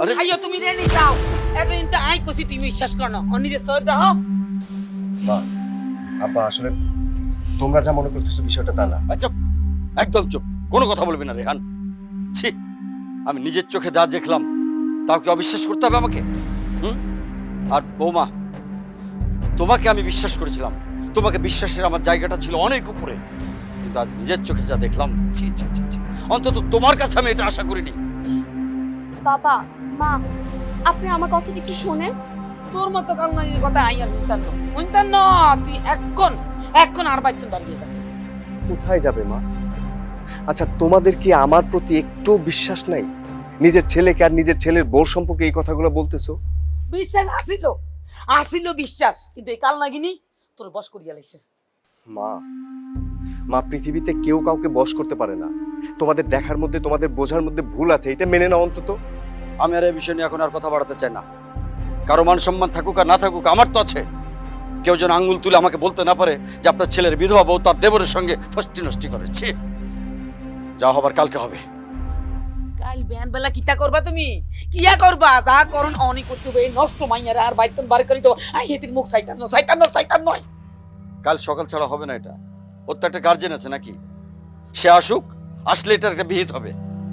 আরে আইও তুমি রেনি যাও এতদিন তো আই কইছি তুমি বিশ্বাস করো না অন্য যে সর দাও মা আব্বা আসলে তোমরা যা মনে করতেছো বিষয়টা তা না। আচ্ছা একদম চুপ, কোনো কথা বলবি না রেহান। ছি, আমি নিজের চোখে যা দেখলাম তাও কি অবিশ্বাস করতে হবে আমাকে? হুম? আর বৌমা, তোমাকে আমি বিশ্বাস করেছিলাম, তোমাকে বিশ্বাসের আমার জায়গাটা ছিল অনেক উপরে, কিন্তু আজ নিজের চোখে যা দেখলাম, ছি ছি ছি ছি, অন্তত তোমার কাছে আমি এটা আশা করিনি। বাবা মা আপনি আমার কথা একটু শোনেন। তোর মতো কাল না কথা আই আর শুনতাম না তুই এখন আর বাইতুন দাঁড়িয়ে যা কোথায় যাবে মা? আচ্ছা তোমাদের কি আমার প্রতি একটু বিশ্বাস নাই? নিজের ছেলেকে আর নিজের ছেলের বউর সম্পর্কে এই কথাগুলো বলতেছো? বিশ্বাস আসিল বিশ্বাস, কিন্তু এই কাল নাগিনি তোর বস করিয়া লাইছে। মা মা পৃথিবীতে কেউ কাউকে বশ করতে পারে না। তোমাদের দেখার মধ্যে তোমাদের বোঝার মধ্যে ভুল আছে, এটা মেনে নাও অন্তত। আমি আর এই বিষয় নিয়ে এখন আর কথা বাড়াতে চাই না। কারো মান সম্মান থাকুক আর না থাকুক, আমার তো আছে। কেউ যেন আঙ্গুল তুলে আমাকে বলতে না পারে যে আপনার ছেলের বিধবা বউ তার দেবরের সঙ্গে ফষ্টি নষ্টি করেছে। যা হবার কালকে হবে। কাল বেন বেলা কিতা করবা তুমি? কিয়া করবা? যা করুন অনি করতে হবে, এই নষ্ট মাইয়ারা আর বাইতন বার করি তো আই হেতির মুখ সাইতান নয়। কাল সকাল ছাড়া হবে না এটা। ওর তো একটা গার্জেন আছে নাকি? সে আসুক, আসলে এটার একটা বিহিত হবে।